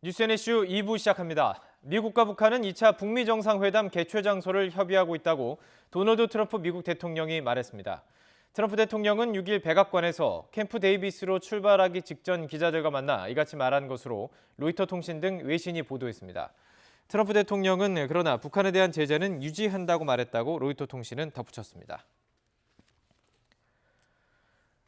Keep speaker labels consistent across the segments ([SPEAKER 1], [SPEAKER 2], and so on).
[SPEAKER 1] 뉴스N 이슈 2부 시작합니다. 미국과 북한은 2차 북미 정상회담 개최 장소를 협의하고 있다고 도널드 트럼프 미국 대통령이 말했습니다. 트럼프 대통령은 6일 백악관에서 캠프 데이비스로 출발하기 직전 기자들과 만나 이같이 말한 것으로 로이터 통신 등 외신이 보도했습니다. 트럼프 대통령은 그러나 북한에 대한 제재는 유지한다고 말했다고 로이터 통신은 덧붙였습니다.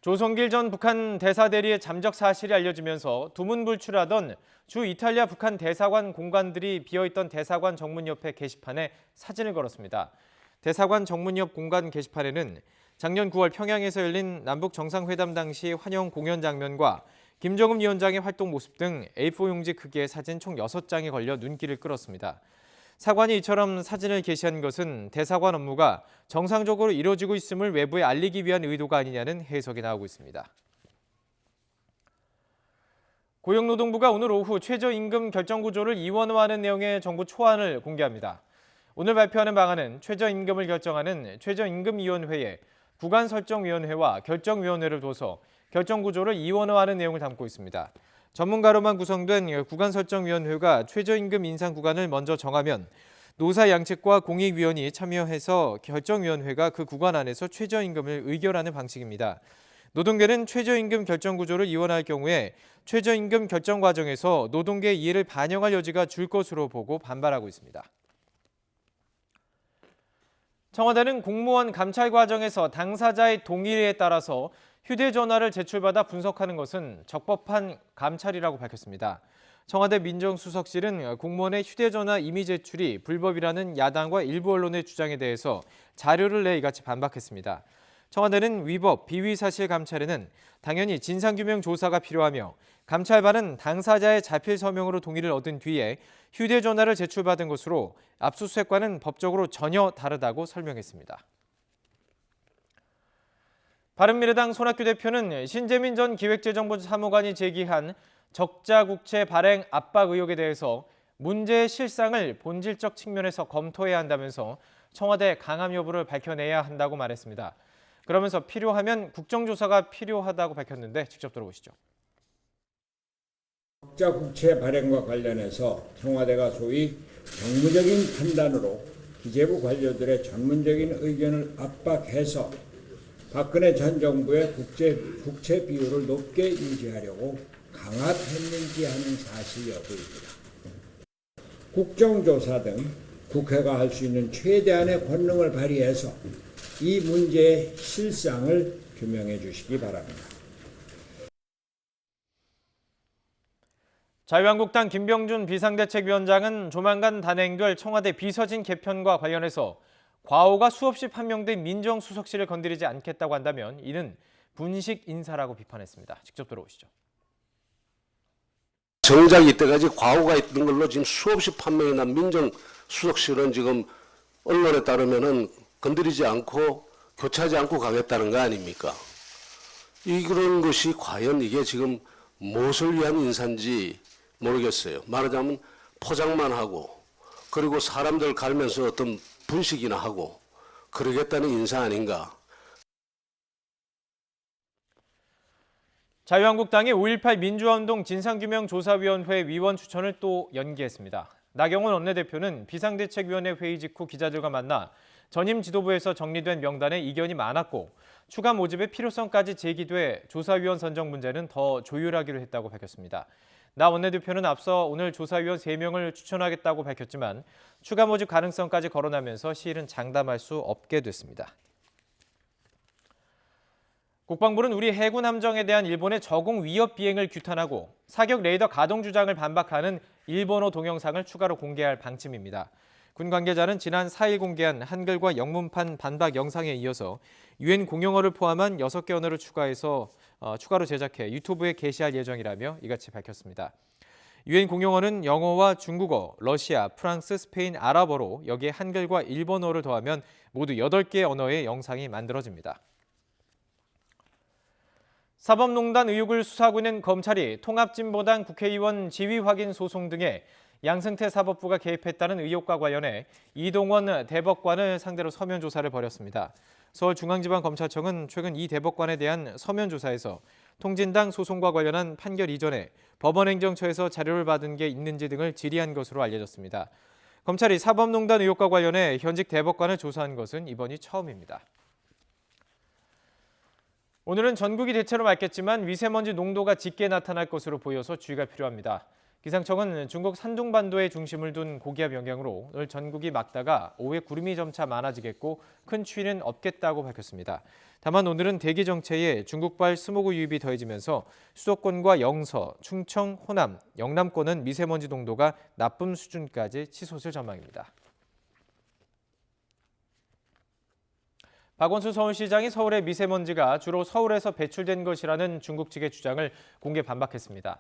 [SPEAKER 1] 조성길 전 북한 대사 대리의 잠적 사실이 알려지면서 두문불출하던 주 이탈리아 북한 대사관 공간들이 비어있던 대사관 정문 옆에 게시판에 사진을 걸었습니다. 대사관 정문 옆 공간 게시판에는 작년 9월 평양에서 열린 남북 정상회담 당시 환영 공연 장면과 김정은 위원장의 활동 모습 등 A4 용지 크기의 사진 총 6장이 걸려 눈길을 끌었습니다. 사관이 이처럼 사진을 게시한 것은 대사관 업무가 정상적으로 이루어지고 있음을 외부에 알리기 위한 의도가 아니냐는 해석이 나오고 있습니다. 고용노동부가 오늘 오후 최저임금 결정구조를 이원화하는 내용의 정부 초안을 공개합니다. 오늘 발표하는 방안은 최저임금을 결정하는 최저임금위원회에 구간설정위원회와 결정위원회를 둬서 결정구조를 이원화하는 내용을 담고 있습니다. 전문가로만 구성된 구간설정위원회가 최저임금 인상 구간을 먼저 정하면 노사 양측과 공익위원이 참여해서 결정위원회가 그 구간 안에서 최저임금을 의결하는 방식입니다. 노동계는 최저임금 결정구조를 이원할 경우에 최저임금 결정 과정에서 노동계의 이해를 반영할 여지가 줄 것으로 보고 반발하고 있습니다. 청와대는 공무원 감찰 과정에서 당사자의 동의에 따라서 휴대전화를 제출받아 분석하는 것은 적법한 감찰이라고 밝혔습니다. 청와대 민정수석실은 공무원의 휴대전화 임의 제출이 불법이라는 야당과 일부 언론의 주장에 대해서 자료를 내 이같이 반박했습니다. 청와대는 위법, 비위사실 감찰에는 당연히 진상규명 조사가 필요하며 감찰반은 당사자의 자필 서명으로 동의를 얻은 뒤에 휴대전화를 제출받은 것으로 압수수색과는 법적으로 전혀 다르다고 설명했습니다. 바른미래당 손학규 대표는 신재민 전 기획재정부 사무관이 제기한 적자국채 발행 압박 의혹에 대해서 문제의 실상을 본질적 측면에서 검토해야 한다면서 청와대 강압 여부를 밝혀내야 한다고 말했습니다. 그러면서 필요하면 국정조사가 필요하다고 밝혔는데 직접 들어보시죠.
[SPEAKER 2] 적자국채 발행과 관련해서 청와대가 소위 정무적인 판단으로 기재부 관료들의 전문적인 의견을 압박해서 박근혜 전 정부의 국채 비율을 높게 유지하려고 강압했는지 하는 사실 여부입니다. 국정조사 등 국회가 할 수 있는 최대한의 권능을 발휘해서 이 문제의 실상을 규명해 주시기 바랍니다.
[SPEAKER 1] 자유한국당 김병준 비상대책위원장은 조만간 단행될 청와대 비서진 개편과 관련해서 과오가 수없이 판명된 민정수석실을 건드리지 않겠다고 한다면 이는 분식 인사라고 비판했습니다. 직접 들어오시죠.
[SPEAKER 3] 정작 이때까지 과오가 있던 걸로 지금 수없이 판명이 난 민정수석실은 지금 언론에 따르면은 건드리지 않고 교체하지 않고 가겠다는 거 아닙니까? 이런 것이 과연 이게 지금 무엇을 위한 인사인지 모르겠어요. 말하자면 포장만 하고 그리고 사람들 갈면서 어떤 분식이나 하고 그러겠다는 인사 아닌가.
[SPEAKER 1] 자유한국당이 5.18 민주화운동 진상규명조사위원회 위원 추천을 또 연기했습니다. 나경원 원내대표는 비상대책위원회 회의 직후 기자들과 만나 전임 지도부에서 정리된 명단에 이견이 많았고 추가 모집의 필요성까지 제기돼 조사위원 선정 문제는 더 조율하기로 했다고 밝혔습니다. 나 원내대표는 앞서 오늘 조사위원 3명을 추천하겠다고 밝혔지만 추가 모집 가능성까지 거론하면서 시일은 장담할 수 없게 됐습니다. 국방부는 우리 해군 함정에 대한 일본의 저공 위협 비행을 규탄하고 사격 레이더 가동 주장을 반박하는 일본어 동영상을 추가로 공개할 방침입니다. 군 관계자는 지난 4일 공개한 한글과 영문판 반박 영상에 이어서 유엔 공용어를 포함한 6개 언어를 추가로 제작해 유튜브에 게시할 예정이라며 이같이 밝혔습니다. 유엔 공용어는 영어와 중국어, 러시아, 프랑스, 스페인, 아랍어로 여기에 한글과 일본어를 더하면 모두 8개의 언어의 영상이 만들어집니다. 사법농단 의혹을 수사하고 있는 검찰이 통합진보당 국회의원 지위 확인 소송 등에 양승태 사법부가 개입했다는 의혹과 관련해 이동원 대법관을 상대로 서면 조사를 벌였습니다. 서울중앙지방검찰청은 최근 이 대법관에 대한 서면 조사에서 통진당 소송과 관련한 판결 이전에 법원행정처에서 자료를 받은 게 있는지 등을 질의한 것으로 알려졌습니다. 검찰이 사법농단 의혹과 관련해 현직 대법관을 조사한 것은 이번이 처음입니다. 오늘은 전국이 대체로 맑겠지만 미세먼지 농도가 짙게 나타날 것으로 보여서 주의가 필요합니다. 기상청은 중국 산둥반도에 중심을 둔 고기압 영향으로 오늘 전국이 맑다가 오후에 구름이 점차 많아지겠고 큰 추위는 없겠다고 밝혔습니다. 다만 오늘은 대기 정체에 중국발 스모그 유입이 더해지면서 수도권과 영서, 충청, 호남, 영남권은 미세먼지 농도가 나쁨 수준까지 치솟을 전망입니다. 박원순 서울시장이 서울의 미세먼지가 주로 서울에서 배출된 것이라는 중국 측의 주장을 공개 반박했습니다.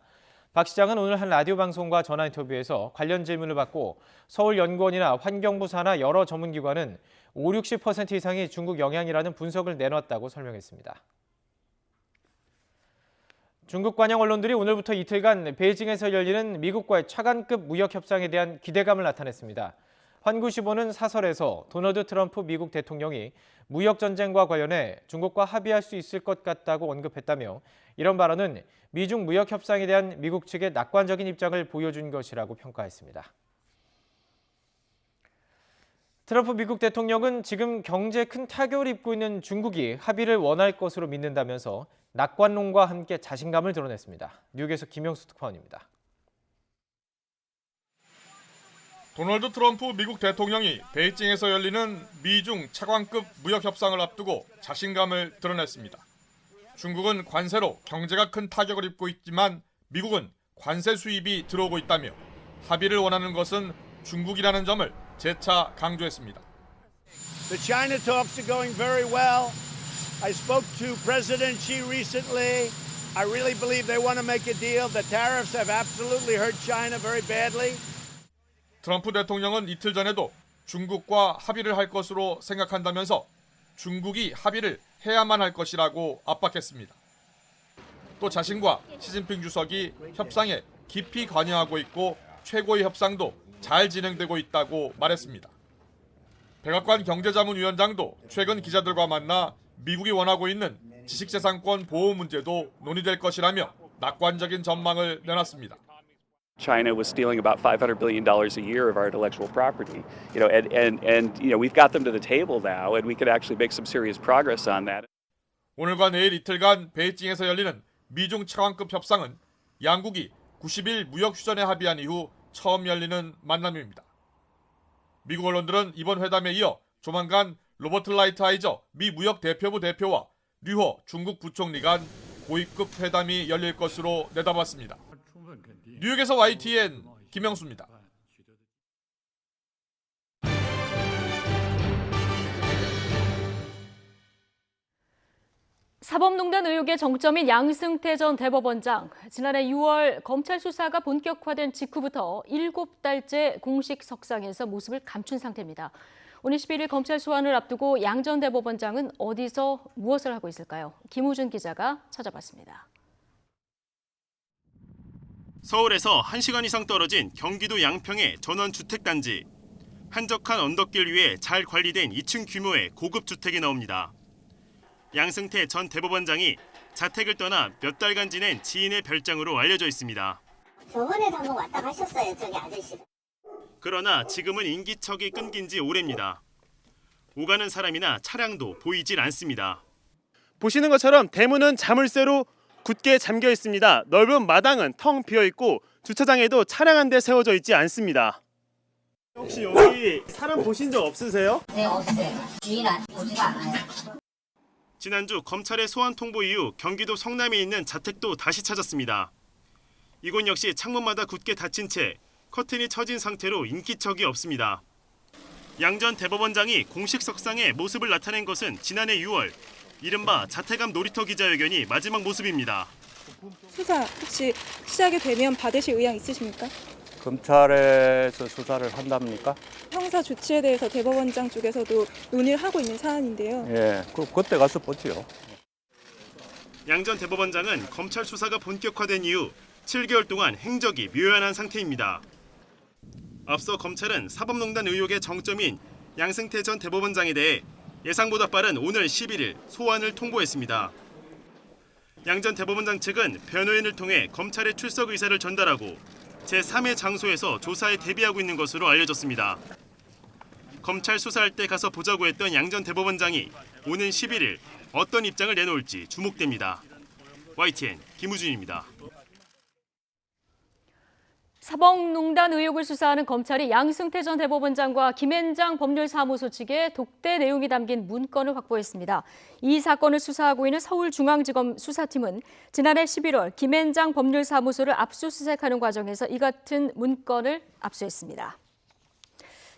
[SPEAKER 1] 박 시장은 오늘 한 라디오 방송과 전화 인터뷰에서 관련 질문을 받고 서울연구원이나 환경부 산하 여러 전문기관은 50-60% 이상이 중국 영향이라는 분석을 내놨다고 설명했습니다. 중국 관영 언론들이 오늘부터 이틀간 베이징에서 열리는 미국과의 차관급 무역 협상에 대한 기대감을 나타냈습니다. 환구시보는 사설에서 도널드 트럼프 미국 대통령이 무역 전쟁과 관련해 중국과 합의할 수 있을 것 같다고 언급했다며 이런 발언은 미중 무역 협상에 대한 미국 측의 낙관적인 입장을 보여준 것이라고 평가했습니다. 트럼프 미국 대통령은 지금 경제에 큰 타격을 입고 있는 중국이 합의를 원할 것으로 믿는다면서 낙관론과 함께 자신감을 드러냈습니다. 뉴욕에서 김영수 특파원입니다.
[SPEAKER 4] 도널드 트럼프 미국 대통령이 베이징에서 열리는 미중 차관급 무역 협상을 앞두고 자신감을 드러냈습니다. 중국은 관세로 경제가 큰 타격을 입고 있지만 미국은 관세 수입이 들어오고 있다며 합의를 원하는 것은 중국이라는 점을 재차 강조했습니다.
[SPEAKER 5] The China talks are going very well. I spoke to President Xi recently. I really believe they want to make a deal. The tariffs have absolutely hurt China very badly.
[SPEAKER 4] 트럼프 대통령은 이틀 전에도 중국과 합의를 할 것으로 생각한다면서 중국이 합의를 해야만 할 것이라고 압박했습니다. 또 자신과 시진핑 주석이 협상에 깊이 관여하고 있고 최고의 협상도 잘 진행되고 있다고 말했습니다. 백악관 경제자문위원장도 최근 기자들과 만나 미국이 원하고 있는 지식재산권 보호 문제도 논의될 것이라며 낙관적인 전망을 내놨습니다.
[SPEAKER 6] China was stealing about $500 billion a year of our intellectual property, and we've got them to the table now, and we could actually make some serious progress on that.
[SPEAKER 4] 오늘과 내일 이틀간 베이징에서 열리는 미중 차관급 협상은 양국이 90일 무역 휴전에 합의한 이후 처음 열리는 만남입니다. 미국 언론들은 이번 회담에 이어 조만간 로버트 라이트하이저 미 무역 대표부 대표와 류호 중국 부총리 간 고위급 회담이 열릴 것으로 내다봤습니다. 뉴욕에서 YTN 김영수입니다.
[SPEAKER 7] 사법농단 의혹의 정점인 양승태 전 대법원장. 지난해 6월 검찰 수사가 본격화된 직후부터 7달째 공식 석상에서 모습을 감춘 상태입니다. 오늘 11일 검찰 소환을 앞두고 양 전 대법원장은 어디서 무엇을 하고 있을까요? 김우준 기자가 찾아봤습니다.
[SPEAKER 8] 서울에서 1시간 이상 떨어진 경기도 양평의 전원주택단지. 한적한 언덕길 위에 잘 관리된 2층 규모의 고급 주택이 나옵니다. 양승태 전 대법원장이 자택을 떠나 몇 달간 지낸 지인의 별장으로 알려져 있습니다.
[SPEAKER 9] 저번에도 한번 왔다 가셨어요, 저기 아저씨가.
[SPEAKER 8] 그러나 지금은 인기척이 끊긴 지 오래입니다. 오가는 사람이나 차량도 보이질 않습니다.
[SPEAKER 10] 보시는 것처럼 대문은 자물쇠로 굳게 잠겨 있습니다. 넓은 마당은 텅 비어 있고 주차장에도 차량 한 대 세워져 있지 않습니다. 혹시 여기 사람 보신 적 없으세요?
[SPEAKER 9] 네, 없어요. 주인 오지가 않아요.
[SPEAKER 8] 지난주 검찰의 소환 통보 이후 경기도 성남에 있는 자택도 다시 찾았습니다. 이곳 역시 창문마다 굳게 닫힌 채 커튼이 쳐진 상태로 인기척이 없습니다. 양 전 대법원장이 공식 석상에 모습을 나타낸 것은 지난해 6월 이른바 자택암 놀이터 기자회견이 마지막 모습입니다.
[SPEAKER 11] 수사 혹시 시작이 되면 받으실 의향 있으십니까?
[SPEAKER 12] 검찰에서 수사를 한답니까?
[SPEAKER 11] 형사 조치에 대해서 대법원장 쪽에서도 논의를 하고 있는 사안인데요.
[SPEAKER 12] 예, 그때 가서 보지요.
[SPEAKER 8] 양 전 대법원장은 검찰 수사가 본격화된 이후 7개월 동안 행적이 묘연한 상태입니다. 앞서 검찰은 사법농단 의혹의 정점인 양승태 전 대법원장에 대해 예상보다 빠른 오늘 11일 소환을 통보했습니다. 양 전 대법원장 측은 변호인을 통해 검찰의 출석 의사를 전달하고 제3의 장소에서 조사에 대비하고 있는 것으로 알려졌습니다. 검찰 수사할 때 가서 보자고 했던 양 전 대법원장이 오는 11일 어떤 입장을 내놓을지 주목됩니다. YTN 김우준입니다.
[SPEAKER 7] 사법농단 의혹을 수사하는 검찰이 양승태 전 대법원장과 김앤장 법률사무소 측의 독대 내용이 담긴 문건을 확보했습니다. 이 사건을 수사하고 있는 서울중앙지검 수사팀은 지난해 11월 김앤장 법률사무소를 압수수색하는 과정에서 이 같은 문건을 압수했습니다.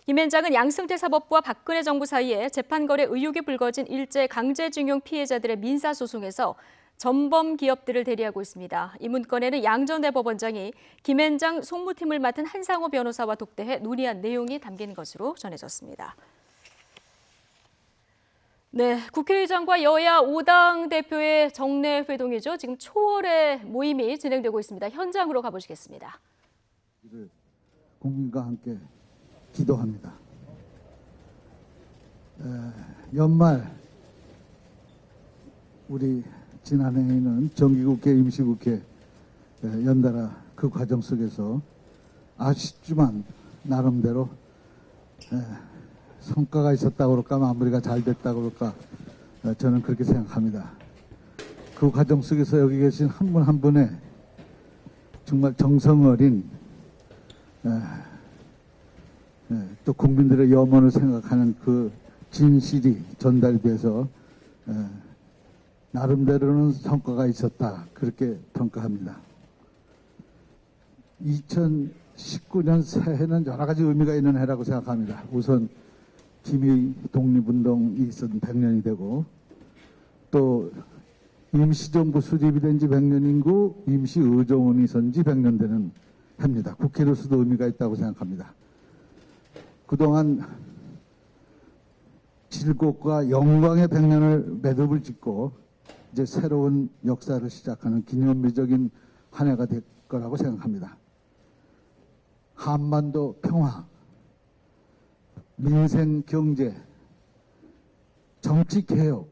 [SPEAKER 7] 김앤장은 양승태 사법부와 박근혜 정부 사이에 재판거래 의혹이 불거진 일제 강제징용 피해자들의 민사소송에서 전범 기업들을 대리하고 있습니다. 이 문건에는 양 전 대법원장이 김앤장 송무팀을 맡은 한상호 변호사와 독대해 논의한 내용이 담긴 것으로 전해졌습니다. 네, 국회의장과 여야 5당 대표의 정례 회동이죠. 지금 초월의 모임이 진행되고 있습니다. 현장으로 가보시겠습니다.
[SPEAKER 13] 국민과 함께 기도합니다. 연말 우리 지난해에는 정기국회, 임시국회 연달아 그 과정 속에서 아쉽지만 나름대로 성과가 있었다고 그럴까 마무리가 잘 됐다고 그럴까 저는 그렇게 생각합니다. 그 과정 속에서 여기 계신 한 분 한 분의 정말 정성 어린 또 국민들의 염원을 생각하는 그 진실이 전달이 돼서 나름대로는 성과가 있었다 그렇게 평가합니다. 2019년 새해는 여러 가지 의미가 있는 해라고 생각합니다. 우선 김희 독립운동이 있었던 100년이 되고 또 임시정부 수립이 된 지 100년이고 임시의정원이 있었던 지 100년 되는 해입니다. 국회로서도 의미가 있다고 생각합니다. 그동안 질곡과 영광의 100년을 매듭을 짓고 이제 새로운 역사를 시작하는 기념비적인 한 해가 될 거라고 생각합니다. 한반도 평화, 민생 경제, 정치 개혁,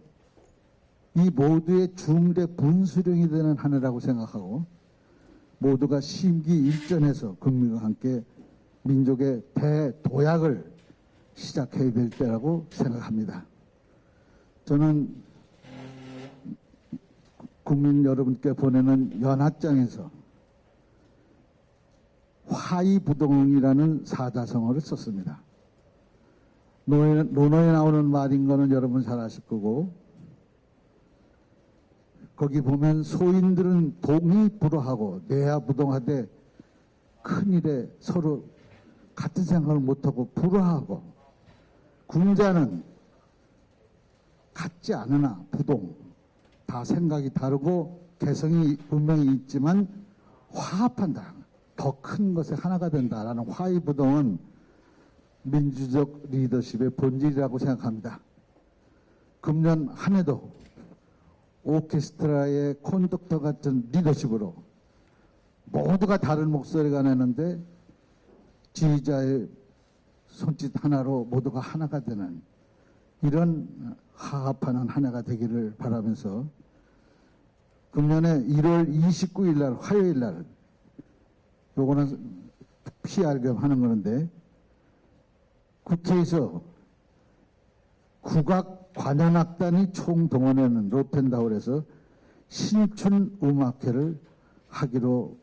[SPEAKER 13] 이 모두의 중대 분수령이 되는 한 해라고 생각하고 모두가 심기일전해서 국민과 함께 민족의 대도약을 시작해야 될 때라고 생각합니다. 저는 국민 여러분께 보내는 연합장에서 화의부동이라는 사자성어를 썼습니다. 논어에 나오는 말인 거는 여러분 잘 아실 거고 거기 보면 소인들은 동이 불허하고 내야부동하되 큰일에 서로 같은 생각을 못하고 불허하고 군자는 같지 않으나 부동 다 생각이 다르고 개성이 분명히 있지만 화합한다. 더 큰 것에 하나가 된다라는 화의부동은 민주적 리더십의 본질이라고 생각합니다. 금년 한 해도 오케스트라의 콘덕터 같은 리더십으로 모두가 다른 목소리가 나는데 지휘자의 손짓 하나로 모두가 하나가 되는 이런 화합하는 한 해가 되기를 바라면서 금년에 1월 29일 날 화요일 날 요거는 PR 겸 하는 건데 국회에서 국악 관현악단이 총동원하는 로텐다울에서 신춘 음악회를 하기로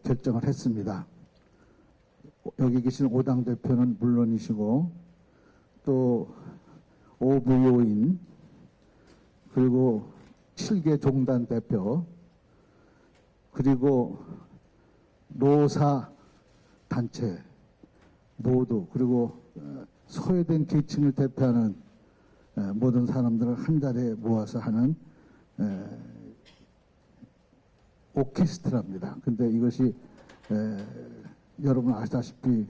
[SPEAKER 13] 결정을 했습니다. 여기 계신 5당 대표는 물론이시고 또 오부요인 그리고 7개 종단 대표 그리고 노사 단체 모두 그리고 소외된 계층을 대표하는 모든 사람들을 한 자리에 모아서 하는 오케스트라입니다. 근데 이것이 여러분 아시다시피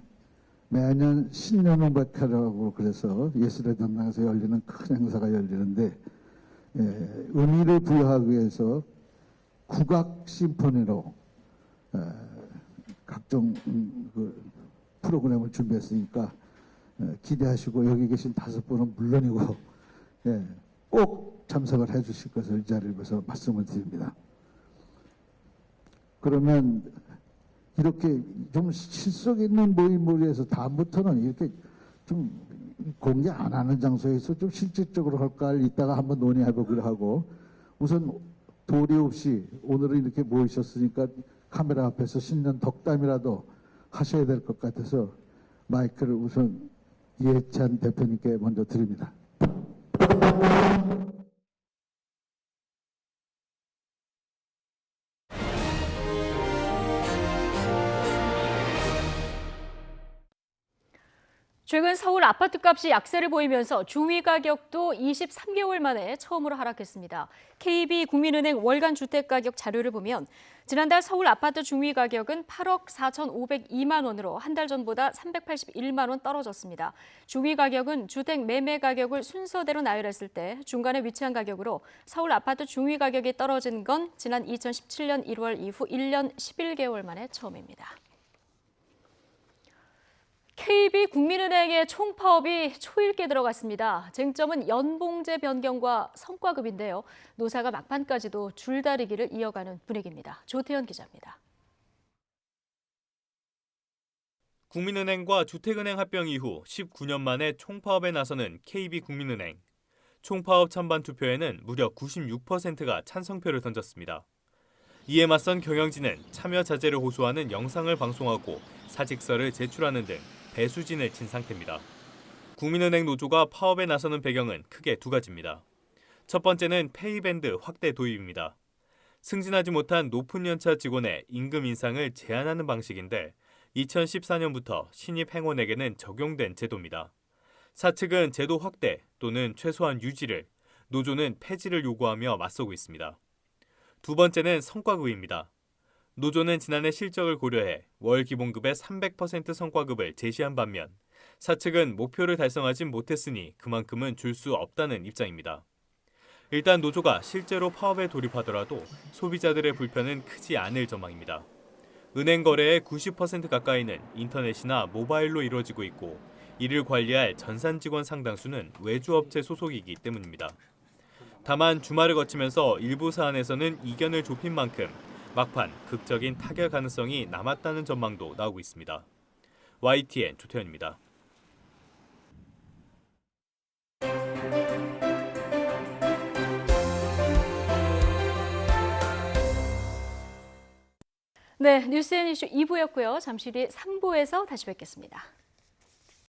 [SPEAKER 13] 매년 신년음악회라고 그래서 예술의 전당에서 열리는 큰 행사가 열리는데 의미를 부여하기 위해서 국악 심포니로 각종 그 프로그램을 준비했으니까 기대하시고 여기 계신 5분은 물론이고 꼭 참석을 해 주실 것을 이 자리를 빌어서 말씀을 드립니다. 그러면 이렇게 좀 실속 있는 모임을 위해서 다음부터는 이렇게 좀 공개 안 하는 장소에서 좀 실질적으로 할까를 이따가 한번 논의해보기로 하고, 우선 도리 없이 오늘은 이렇게 모이셨으니까 카메라 앞에서 신년 덕담이라도 하셔야 될 것 같아서 마이크를 우선 이해찬 대표님께 먼저 드립니다.
[SPEAKER 7] 최근 서울 아파트값이 약세를 보이면서 중위 가격도 23개월 만에 처음으로 하락했습니다. KB국민은행 월간 주택가격 자료를 보면 지난달 서울 아파트 중위 가격은 8억 4,502만 원으로 한 달 전보다 381만 원 떨어졌습니다. 중위 가격은 주택 매매 가격을 순서대로 나열했을 때 중간에 위치한 가격으로 서울 아파트 중위 가격이 떨어진 건 지난 2017년 1월 이후 1년 11개월 만에 처음입니다. KB국민은행의 총파업이 초읽기에 들어갔습니다. 쟁점은 연봉제 변경과 성과급인데요. 노사가 막판까지도 줄다리기를 이어가는 분위기입니다. 조태현 기자입니다.
[SPEAKER 14] 국민은행과 주택은행 합병 이후 19년 만에 총파업에 나서는 KB국민은행. 총파업 찬반 투표에는 무려 96%가 찬성표를 던졌습니다. 이에 맞선 경영진은 참여 자제를 호소하는 영상을 방송하고 사직서를 제출하는 등 배수진을 친 상태입니다. 국민은행 노조가 파업에 나서는 배경은 크게 두 가지입니다. 첫 번째는 페이밴드 확대 도입입니다. 승진하지 못한 높은 연차 직원의 임금 인상을 제한하는 방식인데 2014년부터 신입 행원에게는 적용된 제도입니다. 사측은 제도 확대 또는 최소한 유지를, 노조는 폐지를 요구하며 맞서고 있습니다. 두 번째는 성과급입니다. 노조는 지난해 실적을 고려해 월 기본급의 300% 성과급을 제시한 반면 사측은 목표를 달성하진 못했으니 그만큼은 줄 수 없다는 입장입니다. 일단 노조가 실제로 파업에 돌입하더라도 소비자들의 불편은 크지 않을 전망입니다. 은행 거래의 90% 가까이는 인터넷이나 모바일로 이루어지고 있고 이를 관리할 전산 직원 상당수는 외주업체 소속이기 때문입니다. 다만 주말을 거치면서 일부 사안에서는 이견을 좁힌 만큼 막판 극적인 타결 가능성이 남았다는 전망도 나오고 있습니다. YTN 조태현입니다.
[SPEAKER 7] 네, 뉴스앤이슈 2부였고요. 잠시 뒤 3부에서 다시 뵙겠습니다.